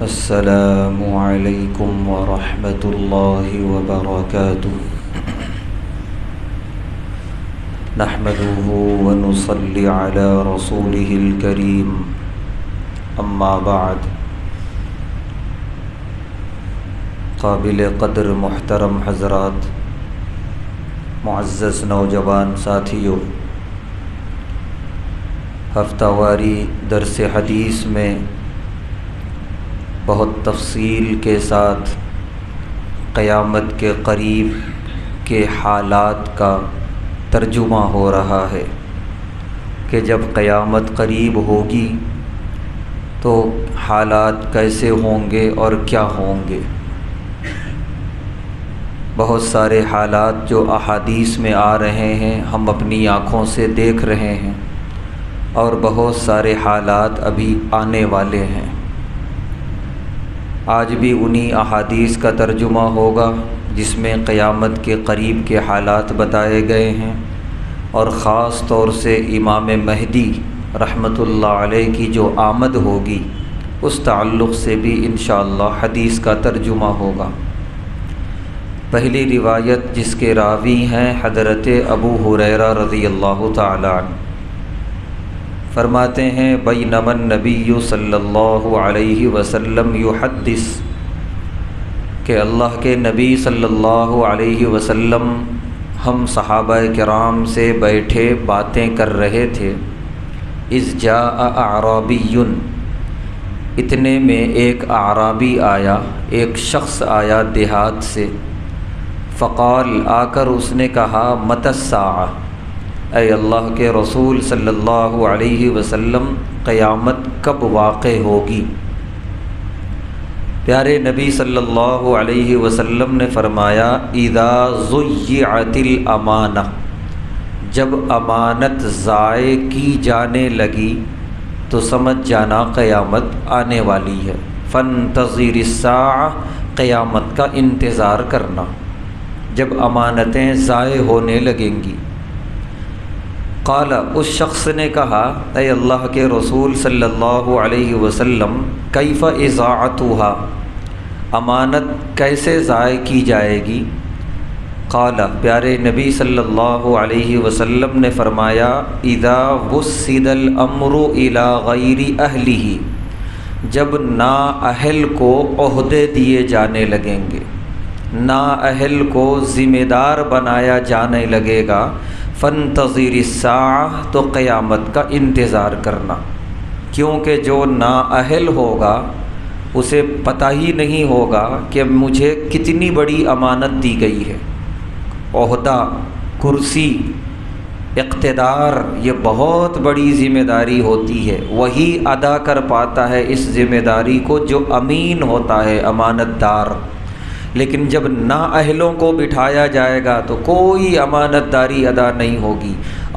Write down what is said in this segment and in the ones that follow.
السلام علیکم ورحمۃ اللہ وبرکاتہ نحمده ونصلی علی رسوله الکریم اما بعد قابل قدر محترم حضرات، معزز نوجوان ساتھیوں، ہفتہ واری درس حدیث میں بہت تفصیل کے ساتھ قیامت کے قریب کے حالات کا ترجمہ ہو رہا ہے کہ جب قیامت قریب ہوگی تو حالات کیسے ہوں گے اور کیا ہوں گے۔ بہت سارے حالات جو احادیث میں آ رہے ہیں ہم اپنی آنکھوں سے دیکھ رہے ہیں، اور بہت سارے حالات ابھی آنے والے ہیں۔ آج بھی انہی احادیث کا ترجمہ ہوگا جس میں قیامت کے قریب کے حالات بتائے گئے ہیں، اور خاص طور سے امام مہدی رحمۃ اللہ علیہ کی جو آمد ہوگی اس تعلق سے بھی انشاءاللہ حدیث کا ترجمہ ہوگا۔ پہلی روایت جس کے راوی ہیں حضرت ابو ہریرہ رضی اللہ تعالی عنہ، فرماتے ہیں بینما النبی صلی اللہ علیہ وسلم یحدث، کہ اللہ کے نبی صلی اللہ علیہ وسلم ہم صحابہ کرام سے بیٹھے باتیں کر رہے تھے، اذ جاء اعرابی، اتنے میں ایک اعرابی آیا، ایک شخص آیا دیہات سے، فقال، آ کر اس نے کہا، متی الساعہ، اے اللہ کے رسول صلی اللہ علیہ وسلم قیامت کب واقع ہوگی؟ پیارے نبی صلی اللہ علیہ وسلم نے فرمایا، اذا ضیعت الامانہ، جب امانت ضائع کی جانے لگی تو سمجھ جانا قیامت آنے والی ہے۔ فانتظر الساعہ، قیامت کا انتظار کرنا جب امانتیں ضائع ہونے لگیں گی۔ قال، اس شخص نے کہا، اے اللہ کے رسول صلی اللہ علیہ وسلم، کیف اضاعتها، امانت کیسے ضائع کی جائے گی؟ قال، پیارے نبی صلی اللہ علیہ وسلم نے فرمایا، اذا وسد الامر الى غیر اہلہ، جب نااہل کو عہدے دیے جانے لگیں گے، نااہل کو ذمہ دار بنایا جانے لگے گا، فانتظر الساعہ، تو قیامت کا انتظار کرنا، کیونکہ جو نااہل ہوگا اسے پتہ ہی نہیں ہوگا کہ مجھے کتنی بڑی امانت دی گئی ہے۔ عہدہ، کرسی، اقتدار، یہ بہت بڑی ذمہ داری ہوتی ہے، وہی ادا کر پاتا ہے اس ذمہ داری کو جو امین ہوتا ہے، امانت دار۔ لیکن جب نااہلوں کو بٹھایا جائے گا تو کوئی امانت داری ادا نہیں ہوگی،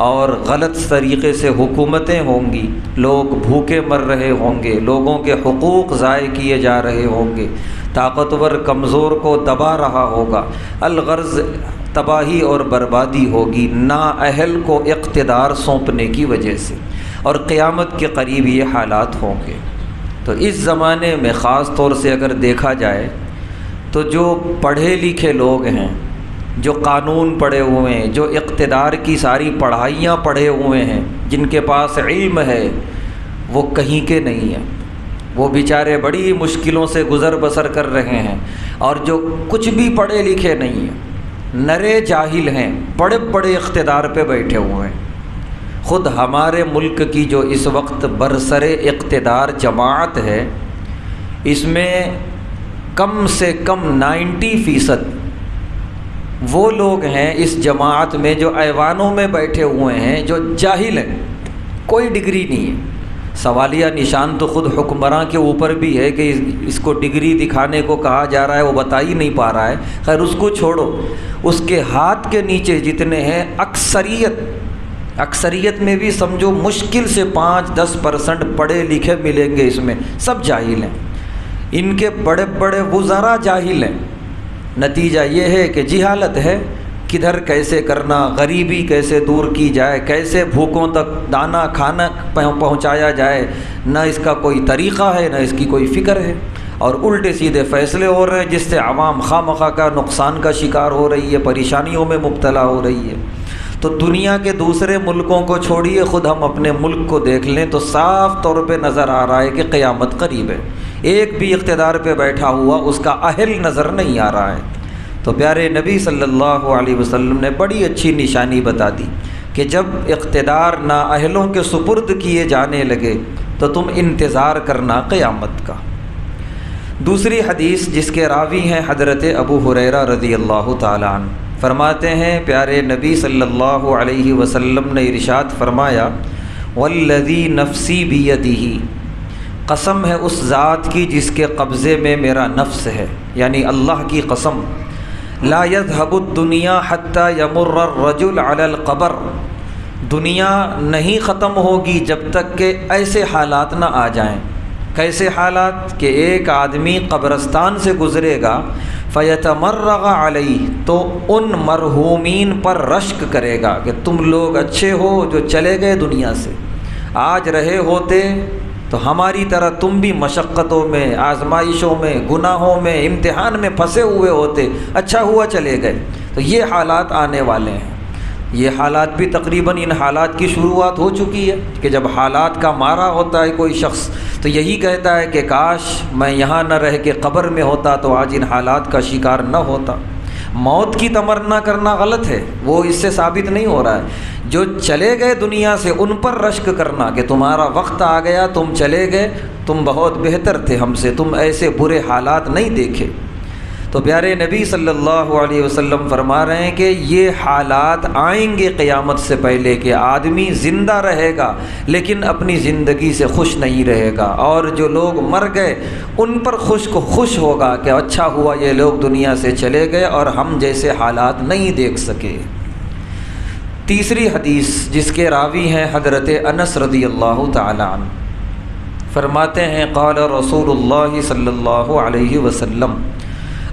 اور غلط طریقے سے حکومتیں ہوں گی، لوگ بھوکے مر رہے ہوں گے، لوگوں کے حقوق ضائع کیے جا رہے ہوں گے، طاقتور کمزور کو دبا رہا ہوگا، الغرض تباہی اور بربادی ہوگی نااہل کو اقتدار سونپنے کی وجہ سے، اور قیامت کے قریب یہ حالات ہوں گے۔ تو اس زمانے میں خاص طور سے اگر دیکھا جائے تو جو پڑھے لکھے لوگ ہیں، جو قانون پڑھے ہوئے ہیں، جو اقتدار کی ساری پڑھائیاں پڑھے ہوئے ہیں، جن کے پاس علم ہے، وہ کہیں کے نہیں ہیں، وہ بیچارے بڑی مشکلوں سے گزر بسر کر رہے ہیں، اور جو کچھ بھی پڑھے لکھے نہیں ہیں، نرے جاہل ہیں، بڑے بڑے اقتدار پہ بیٹھے ہوئے ہیں۔ خود ہمارے ملک کی جو اس وقت برسر اقتدار جماعت ہے، اس میں کم سے کم 90% وہ لوگ ہیں اس جماعت میں جو ایوانوں میں بیٹھے ہوئے ہیں، جو جاہل ہیں، کوئی ڈگری نہیں ہے۔ سوالیہ نشان تو خود حکمراں کے اوپر بھی ہے کہ اس کو ڈگری دکھانے کو کہا جا رہا ہے، وہ بتا ہی نہیں پا رہا ہے۔ خیر اس کو چھوڑو، اس کے ہاتھ کے نیچے جتنے ہیں، اکثریت میں بھی سمجھو مشکل سے 5-10% پڑھے لکھے ملیں گے، اس میں سب جاہل ہیں۔ ان کے بڑے بڑے وزراء جاہل ہیں۔ نتیجہ یہ ہے کہ جہالت ہے، کدھر کیسے کرنا، غریبی کیسے دور کی جائے، کیسے بھوکوں تک دانہ کھانا پہنچایا جائے، نہ اس کا کوئی طریقہ ہے، نہ اس کی کوئی فکر ہے۔ اور الٹے سیدھے فیصلے ہو رہے ہیں جس سے عوام خواہ مخواہ کا نقصان کا شکار ہو رہی ہے، پریشانیوں میں مبتلا ہو رہی ہے۔ تو دنیا کے دوسرے ملکوں کو چھوڑیے، خود ہم اپنے ملک کو دیکھ لیں تو صاف طور پہ نظر آ رہا ہے کہ قیامت قریب ہے۔ ایک بھی اقتدار پہ بیٹھا ہوا اس کا اہل نظر نہیں آ رہا ہے۔ تو پیارے نبی صلی اللہ علیہ وسلم نے بڑی اچھی نشانی بتا دی کہ جب اقتدار نااہلوں کے سپرد کیے جانے لگے تو تم انتظار کرنا قیامت کا۔ دوسری حدیث جس کے راوی ہیں حضرت ابو ہریرہ رضی اللہ تعالیٰ عنہ، فرماتے ہیں پیارے نبی صلی اللہ علیہ وسلم نے ارشاد فرمایا، والذی نفسی بیدہ، قسم ہے اس ذات کی جس کے قبضے میں میرا نفس ہے، یعنی اللہ کی قسم، لا یذهب الدنیا حتی یمر الرجل علی القبر، دنیا نہیں ختم ہوگی جب تک کہ ایسے حالات نہ آ جائیں۔ کیسے حالات؟ کہ ایک آدمی قبرستان سے گزرے گا، فیتمرغ علیہ، تو ان مرحومین پر رشک کرے گا کہ تم لوگ اچھے ہو جو چلے گئے دنیا سے، آج رہے ہوتے تو ہماری طرح تم بھی مشقتوں میں، آزمائشوں میں، گناہوں میں، امتحان میں پھنسے ہوئے ہوتے، اچھا ہوا چلے گئے۔ تو یہ حالات آنے والے ہیں۔ یہ حالات بھی تقریباً ان حالات کی شروعات ہو چکی ہے کہ جب حالات کا مارا ہوتا ہے کوئی شخص تو یہی کہتا ہے کہ کاش میں یہاں نہ رہ کے قبر میں ہوتا تو آج ان حالات کا شکار نہ ہوتا۔ موت کی تمنا کرنا غلط ہے، وہ اس سے ثابت نہیں ہو رہا ہے۔ جو چلے گئے دنیا سے ان پر رشک کرنا کہ تمہارا وقت آ گیا، تم چلے گئے، تم بہت بہتر تھے ہم سے، تم ایسے برے حالات نہیں دیکھے۔ تو پیارے نبی صلی اللہ علیہ وسلم فرما رہے ہیں کہ یہ حالات آئیں گے قیامت سے پہلے کہ آدمی زندہ رہے گا لیکن اپنی زندگی سے خوش نہیں رہے گا، اور جو لوگ مر گئے ان پر خوش ہوگا کہ اچھا ہوا یہ لوگ دنیا سے چلے گئے اور ہم جیسے حالات نہیں دیکھ سکے۔ تیسری حدیث جس کے راوی ہیں حضرت انس رضی اللہ تعالی عنہ، فرماتے ہیں قال رسول اللہ صلی اللہ علیہ وسلم،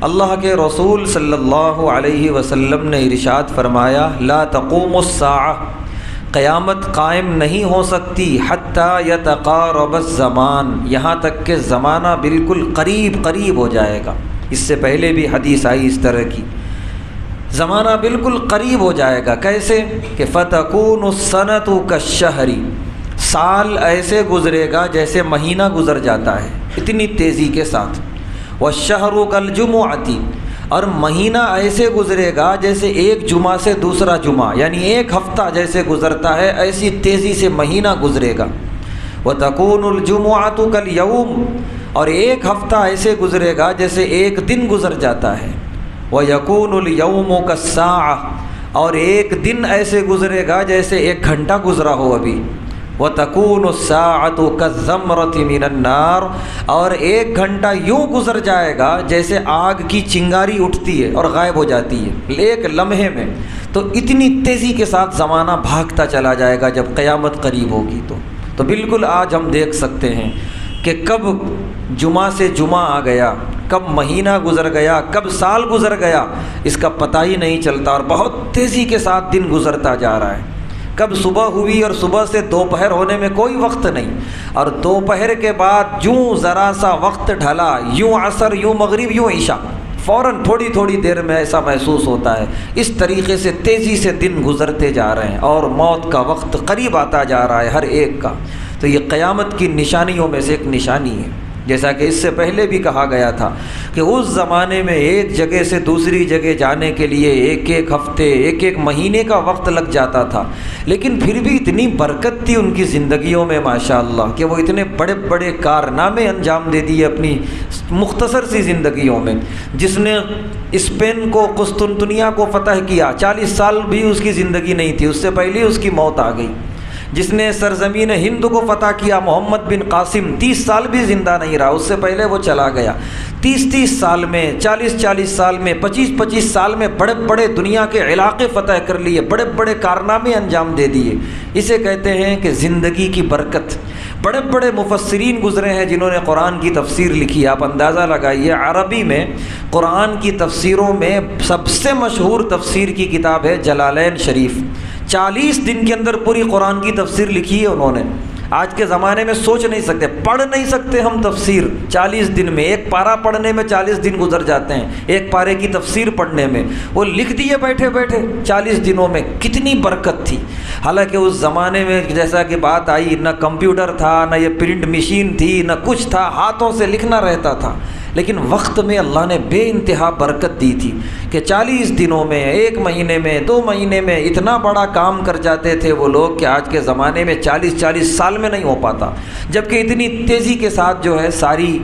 اللہ کے رسول صلی اللہ علیہ وسلم نے ارشاد فرمایا، لا تقوم الساعہ، قیامت قائم نہیں ہو سکتی، حتی یتقارب الزمان، یہاں تک کہ زمانہ بالکل قریب ہو جائے گا۔ اس سے پہلے بھی حدیث آئی اس طرح کی، زمانہ بالکل قریب ہو جائے گا۔ کیسے؟ کہ فتکون السنۃ کالشہر، سال ایسے گزرے گا جیسے مہینہ گزر جاتا ہے، اتنی تیزی کے ساتھ۔ والشہر کالجمعۃ، اور مہینہ ایسے گزرے گا جیسے ایک جمعہ سے دوسرا جمعہ، یعنی ایک ہفتہ جیسے گزرتا ہے ایسی تیزی سے مہینہ گزرے گا۔ وتکون الجمعۃ کالیوم، اور ایک ہفتہ ایسے گزرے گا جیسے ایک دن گزر جاتا ہے۔ ویکون الیوم کالساعہ، اور ایک دن ایسے گزرے گا جیسے ایک گھنٹہ گزرا ہو ابھی۔ وَتَكُونُ السَّاعَةُ كَالزَّمْرَةِ مِنَ النَّارِ، اور ایک گھنٹہ یوں گزر جائے گا جیسے آگ کی چنگاری اٹھتی ہے اور غائب ہو جاتی ہے ایک لمحے میں۔ تو اتنی تیزی کے ساتھ زمانہ بھاگتا چلا جائے گا جب قیامت قریب ہوگی۔ تو بالکل آج ہم دیکھ سکتے ہیں کہ کب جمعہ سے جمعہ آ گیا، کب مہینہ گزر گیا، کب سال گزر گیا، اس کا پتہ ہی نہیں چلتا، اور بہت تیزی کے ساتھ دن گزرتا جا رہا ہے۔ کب صبح ہوئی اور صبح سے دوپہر ہونے میں کوئی وقت نہیں، اور دوپہر کے بعد یوں ذرا سا وقت ڈھلا، یوں عصر، یوں مغرب، یوں عشاء، فوراً تھوڑی دیر میں ایسا محسوس ہوتا ہے۔ اس طریقے سے تیزی سے دن گزرتے جا رہے ہیں اور موت کا وقت قریب آتا جا رہا ہے ہر ایک کا۔ تو یہ قیامت کی نشانیوں میں سے ایک نشانی ہے، جیسا کہ اس سے پہلے بھی کہا گیا تھا کہ اس زمانے میں ایک جگہ سے دوسری جگہ جانے کے لیے ایک ہفتے، ایک مہینے کا وقت لگ جاتا تھا، لیکن پھر بھی اتنی برکت تھی ان کی زندگیوں میں ماشاءاللہ کہ وہ اتنے بڑے کارنامے انجام دے دیے اپنی مختصر سی زندگیوں میں۔ جس نے اسپین کو، قسطنطنیہ کو فتح کیا، 40 سال بھی اس کی زندگی نہیں تھی، اس سے پہلے اس کی موت آ گئی۔ جس نے سرزمین ہند کو فتح کیا، محمد بن قاسم، 30 سال بھی زندہ نہیں رہا، اس سے پہلے وہ چلا گیا۔ 30 سال میں، 40 سال میں، 25 سال میں بڑے دنیا کے علاقے فتح کر لیے، بڑے کارنامے انجام دے دیے۔ اسے کہتے ہیں کہ زندگی کی برکت۔ بڑے مفسرین گزرے ہیں جنہوں نے قرآن کی تفسیر لکھی۔ آپ اندازہ لگائیے، عربی میں قرآن کی تفسیروں میں سب سے مشہور تفسیر کی کتاب ہے جلالین شریف۔ 40 دن کے اندر پوری قرآن کی تفسیر لکھی ہے انہوں نے۔ آج کے زمانے میں سوچ نہیں سکتے، پڑھ نہیں سکتے ہم تفسیر 40 دن میں، ایک پارہ پڑھنے میں 40 دن گزر جاتے ہیں، ایک پارے کی تفسیر پڑھنے میں، وہ لکھ دیے بیٹھے بیٹھے 40 دنوں میں، کتنی برکت تھی۔ حالانکہ اس زمانے میں جیسا کہ بات آئی، نہ کمپیوٹر تھا، نہ یہ پرنٹ مشین تھی، نہ کچھ تھا، ہاتھوں سے لکھنا رہتا تھا، لیکن وقت میں اللہ نے بے انتہا برکت دی تھی کہ 40 دنوں میں، 1 مہینے میں، 2 مہینے میں اتنا بڑا کام کر جاتے تھے وہ لوگ کہ آج کے زمانے میں 40 سال میں نہیں ہو پاتا، جبکہ اتنی تیزی کے ساتھ جو ہے ساری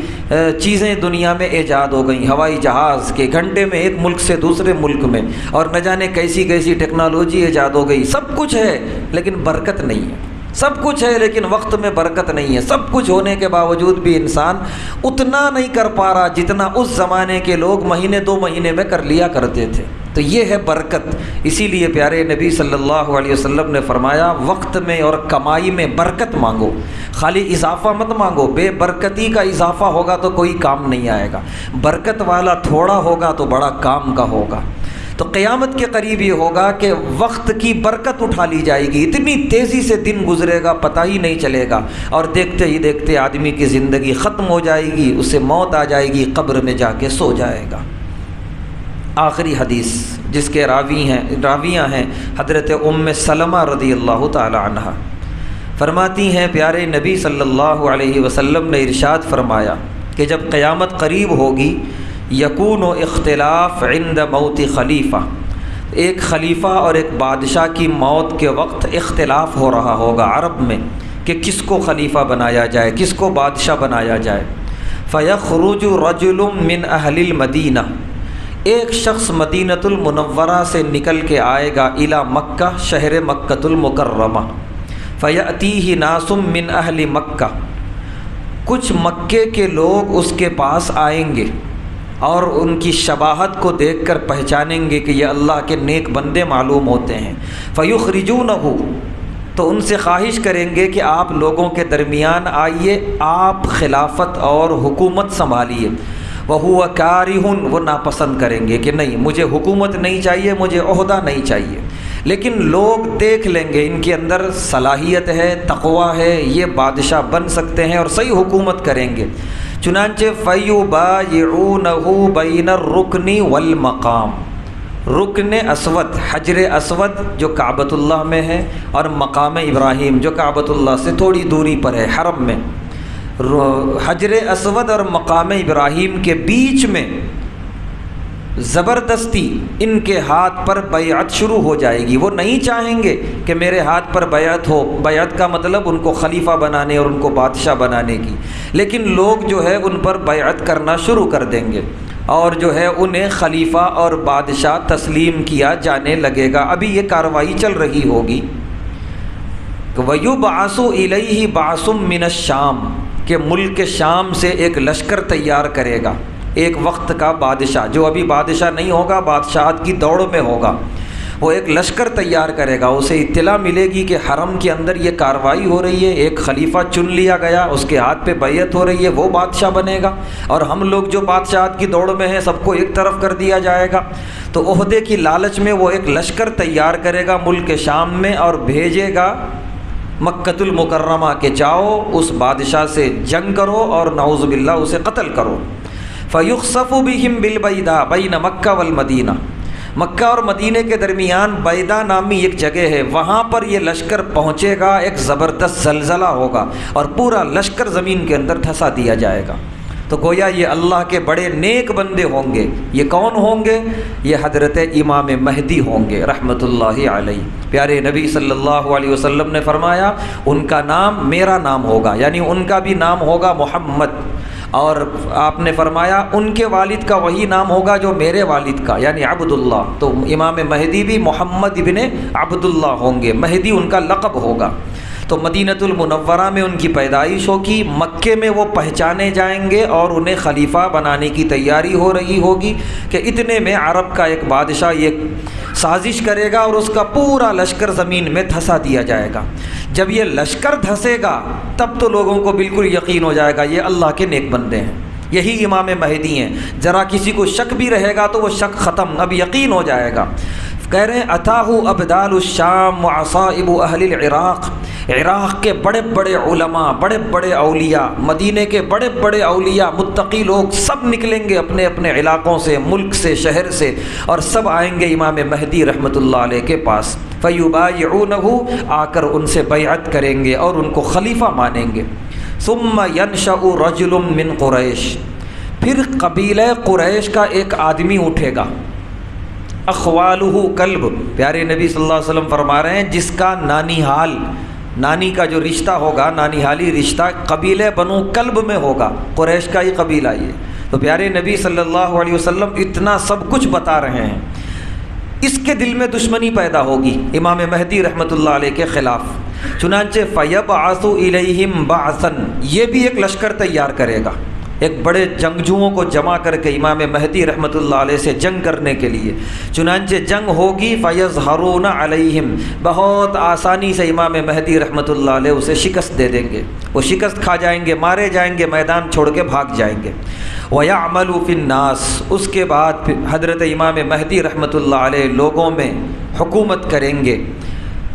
چیزیں دنیا میں ایجاد ہو گئیں، ہوائی جہاز کے گھنٹے میں ایک ملک سے دوسرے ملک میں، اور نہ جانے کیسی کیسی ٹیکنالوجی ایجاد ہو گئی، سب کچھ ہے لیکن برکت نہیں ہے، سب کچھ ہے لیکن وقت میں برکت نہیں ہے، سب کچھ ہونے کے باوجود بھی انسان اتنا نہیں کر پا رہا جتنا اس زمانے کے لوگ مہینے 2 مہینے میں کر لیا کرتے تھے۔ تو یہ ہے برکت۔ اسی لیے پیارے نبی صلی اللہ علیہ وسلم نے فرمایا وقت میں اور کمائی میں برکت مانگو، خالی اضافہ مت مانگو، بے برکتی کا اضافہ ہوگا تو کوئی کام نہیں آئے گا، برکت والا تھوڑا ہوگا تو بڑا کام کا ہوگا۔ تو قیامت کے قریب یہ ہوگا کہ وقت کی برکت اٹھا لی جائے گی، اتنی تیزی سے دن گزرے گا پتہ ہی نہیں چلے گا، اور دیکھتے ہی دیکھتے آدمی کی زندگی ختم ہو جائے گی، اسے موت آ جائے گی، قبر میں جا کے سو جائے گا۔ آخری حدیث جس کے راویاں ہیں حضرت ام سلمہ رضی اللہ تعالی عنہ، فرماتی ہیں پیارے نبی صلی اللہ علیہ وسلم نے ارشاد فرمایا کہ جب قیامت قریب ہوگی، یکون اختلاف عند موت خلیفہ، ایک خلیفہ اور ایک بادشاہ کی موت کے وقت اختلاف ہو رہا ہوگا عرب میں کہ کس کو خلیفہ بنایا جائے، کس کو بادشاہ بنایا جائے۔ فیخرج رجل من اہل المدینہ، ایک شخص مدینۃ المنورہ سے نکل کے آئے گا الی مکہ، شہر مکۃ المکرمہ، فیأتیہ ناس من اہل مکہ، کچھ مکے کے لوگ اس کے پاس آئیں گے اور ان کی شباہت کو دیکھ کر پہچانیں گے کہ یہ اللہ کے نیک بندے معلوم ہوتے ہیں۔ فیخرجونہ، تو ان سے خواہش کریں گے کہ آپ لوگوں کے درمیان آئیے، آپ خلافت اور حکومت سنبھالیے۔ وہو کارہ، وہ ناپسند کریں گے کہ نہیں مجھے حکومت نہیں چاہیے، مجھے عہدہ نہیں چاہیے، لیکن لوگ دیکھ لیں گے ان کے اندر صلاحیت ہے، تقویٰ ہے، یہ بادشاہ بن سکتے ہیں اور صحیح حکومت کریں گے۔ چنانچہ فیبایعونہ بین الرکن والمقام، رکن اسود، حجر اسود جو کعبۃ اللہ میں ہے، اور مقام ابراہیم جو کعبۃ اللہ سے تھوڑی دوری پر ہے حرم میں، حجر اسود اور مقام ابراہیم کے بیچ میں زبردستی ان کے ہاتھ پر بیعت شروع ہو جائے گی۔ وہ نہیں چاہیں گے کہ میرے ہاتھ پر بیعت ہو، بیعت کا مطلب ان کو خلیفہ بنانے اور ان کو بادشاہ بنانے کی، لیکن لوگ جو ہے ان پر بیعت کرنا شروع کر دیں گے اور جو ہے انہیں خلیفہ اور بادشاہ تسلیم کیا جانے لگے گا۔ ابھی یہ کارروائی چل رہی ہوگی۔ وَيُبْعَثُ إِلَيْهِ بَعْثٌ مِّنَ الشَّامِ، کہ ملک شام سے ایک لشکر تیار کرے گا، ایک وقت کا بادشاہ جو ابھی بادشاہ نہیں ہوگا، بادشاہت کی دوڑ میں ہوگا، وہ ایک لشکر تیار کرے گا، اسے اطلاع ملے گی کہ حرم کے اندر یہ کارروائی ہو رہی ہے، ایک خلیفہ چن لیا گیا، اس کے ہاتھ پہ بیعت ہو رہی ہے، وہ بادشاہ بنے گا، اور ہم لوگ جو بادشاہت کی دوڑ میں ہیں سب کو ایک طرف کر دیا جائے گا۔ تو عہدے کی لالچ میں وہ ایک لشکر تیار کرے گا ملک شام میں اور بھیجے گا مکۃ المکرمہ کہ جاؤ اس بادشاہ سے جنگ کرو اور نعوذ باللہ اسے قتل کرو۔ فیخسف بہم بالبیداء بین مکہ والمدینہ، مکہ اور مدینے کے درمیان بیدا نامی ایک جگہ ہے، وہاں پر یہ لشکر پہنچے گا، ایک زبردست زلزلہ ہوگا اور پورا لشکر زمین کے اندر دھسا دیا جائے گا۔ تو گویا یہ اللہ کے بڑے نیک بندے ہوں گے۔ یہ کون ہوں گے؟ یہ حضرت امام مہدی ہوں گے رحمۃ اللہ علیہ۔ پیارے نبی صلی اللہ علیہ وسلم نے فرمایا ان کا نام میرا نام ہوگا، یعنی ان کا بھی نام ہوگا محمد، اور آپ نے فرمایا ان کے والد کا وہی نام ہوگا جو میرے والد کا، یعنی عبداللہ۔ تو امام مہدی بھی محمد ابن عبداللہ ہوں گے، مہدی ان کا لقب ہوگا۔ تو مدینۃ المنورہ میں ان کی پیدائش ہوگی، مکے میں وہ پہچانے جائیں گے اور انہیں خلیفہ بنانے کی تیاری ہو رہی ہوگی کہ اتنے میں عرب کا ایک بادشاہ یہ سازش کرے گا اور اس کا پورا لشکر زمین میں دھسا دیا جائے گا۔ جب یہ لشکر دھسے گا تب تو لوگوں کو بالکل یقین ہو جائے گا یہ اللہ کے نیک بندے ہیں، یہی امام مہدی ہیں۔ ذرا کسی کو شک بھی رہے گا تو وہ شک ختم، اب یقین ہو جائے گا۔ کہہ رہے ہیں اتاہ ابدال الشام وعصائب اہل العراق، عراق کے بڑے بڑے علماء، بڑے بڑے اولیاء، مدینے کے بڑے بڑے اولیاء، متقی لوگ سب نکلیں گے اپنے اپنے علاقوں سے، ملک سے، شہر سے، اور سب آئیں گے امام مہدی رحمۃ اللہ علیہ کے پاس۔ فَيُبَايِعُونَهُ، آ کر ان سے بیعت کریں گے اور ان کو خلیفہ مانیں گے۔ ثُمَّ يَنشَأُ رَجُلٌ مِّن قُرَيْشٍ، پھر قبیلہ قریش کا ایک آدمی اٹھے گا، اخوالہ کلب، پیارے نبی صلی اللہ علیہ وسلم فرما رہے ہیں جس کا نانی حال، نانی کا جو رشتہ ہوگا، نانی حالی رشتہ قبیلہ بنو کلب میں ہوگا، قریش کا ہی قبیلہ یہ۔ تو پیارے نبی صلی اللہ علیہ وسلم اتنا سب کچھ بتا رہے ہیں، اس کے دل میں دشمنی پیدا ہوگی امام مہدی رحمۃ اللہ علیہ کے خلاف۔ چنانچہ فَيَبْعَثُ إِلَيْهِمْ بَعْثًا، یہ بھی ایک لشکر تیار کرے گا، ایک بڑے جنگجوؤں کو جمع کر کے امام مہدی رحمۃ اللہ علیہ سے جنگ کرنے کے لیے۔ چنانچہ جنگ ہوگی، فَيَظْهَرُونَ عَلَيْهِمْ، بہت آسانی سے امام مہدی رحمۃ اللہ علیہ اسے شکست دے دیں گے، وہ شکست کھا جائیں گے، مارے جائیں گے، میدان چھوڑ کے بھاگ جائیں گے۔ وَيَعْمَلُ فِي النَّاسِ، اس کے بعد حضرت امام مہدی رحمۃ اللہ علیہ لوگوں میں حکومت کریں گے،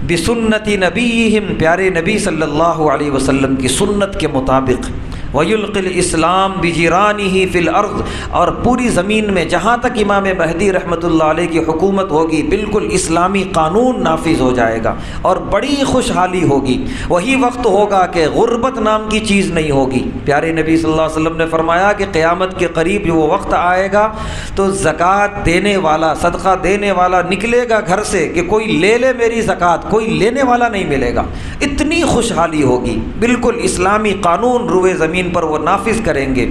بسنت نبیہم، پیارے نبی صلی اللہ علیہ وسلم کی سنت کے مطابق، وَيُلْقِ الْإِسْلَامَ بِجِرَانِهِ فِي الْأَرْضِ، اور پوری زمین میں جہاں تک امام مہدی رحمۃ اللہ علیہ کی حکومت ہوگی بالکل اسلامی قانون نافذ ہو جائے گا اور بڑی خوشحالی ہوگی۔ وہی وقت ہوگا کہ غربت نام کی چیز نہیں ہوگی۔ پیارے نبی صلی اللہ علیہ وسلم نے فرمایا کہ قیامت کے قریب وہ وقت آئے گا تو زکوٰۃ دینے والا، صدقہ دینے والا نکلے گا گھر سے کہ کوئی لے لے میری زکوٰۃ، کوئی لینے والا نہیں ملے گا، اتنی خوشحالی ہوگی، بالکل اسلامی قانون روئے زمین پر وہ نافذ کریں گے۔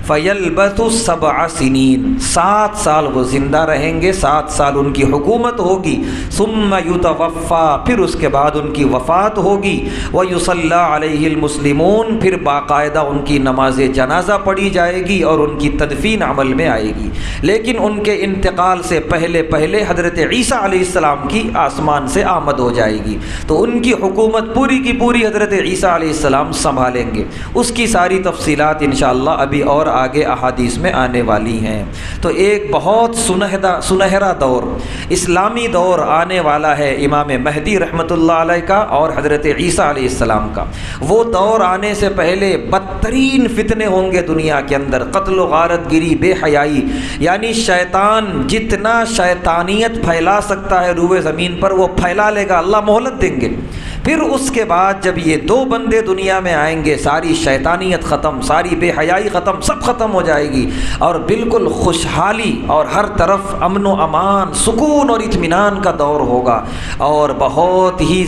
فَيَلْبَثُ 7 سنین، 7 سال وہ زندہ رہیں گے، 7 سال ان کی حکومت ہوگی۔ ثُمَّ يُتَوَفَّى، پھر اس کے بعد ان کی وفات ہوگی۔ وَيُصَلَّى عَلَيْهِ الْمُسْلِمُونَ، پھر باقاعدہ ان کی نماز جنازہ پڑھی جائے گی اور ان کی تدفین عمل میں آئے گی۔ لیکن ان کے انتقال سے پہلے پہلے حضرت عیسیٰ علیہ السلام کی آسمان سے آمد ہو جائے گی، تو ان کی حکومت پوری کی پوری حضرت عیسیٰ علیہ السلام سنبھالیں گے۔ اس کی ساری تفصیلات انشاءاللہ ابھی اور آگے احادیث میں آنے والی ہیں۔ تو ایک بہت سنہرا دور، اسلامی دور آنے والا ہے امام مہدی رحمۃ اللہ علیہ کا اور حضرت عیسیٰ علیہ السلام کا۔ وہ دور آنے سے پہلے بدترین فتنے ہوں گے دنیا کے اندر، قتل و غارت گری، بے حیائی، یعنی شیطان جتنا شیطانیت پھیلا سکتا ہے روئے زمین پر وہ پھیلا لے گا، اللہ مہلت دیں گے۔ پھر اس کے بعد جب یہ 2 بندے دنیا میں آئیں گے، ساری شیطانیت ختم، ساری بے حیائی ختم، سب ختم ہو جائے گی اور بالکل خوشحالی اور ہر طرف امن و امان، سکون اور اطمینان کا دور ہوگا، اور بہت ہی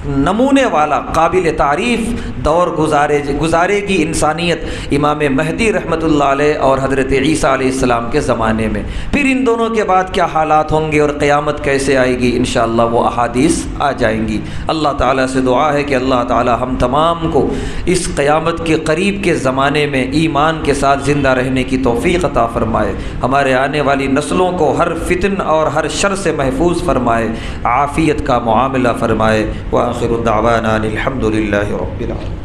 نمونے والا قابل تعریف دور گزارے گی انسانیت امام مہدی رحمۃ اللہ علیہ اور حضرت عیسیٰ علیہ السلام کے زمانے میں۔ پھر ان دونوں کے بعد کیا حالات ہوں گے اور قیامت کیسے آئے گی، انشاءاللہ وہ احادیث آ جائیں گی۔ اللہ تعالیٰ سے دعا ہے کہ اللہ تعالیٰ ہم تمام کو اس قیامت کے قریب کے زمانے میں ایمان کے ساتھ زندہ رہنے کی توفیق عطا فرمائے، ہمارے آنے والی نسلوں کو ہر فتن اور ہر شر سے محفوظ فرمائے، عافیت کا معاملہ فرمائے۔ وآخر دعوانا الحمد للہ رب العالمین۔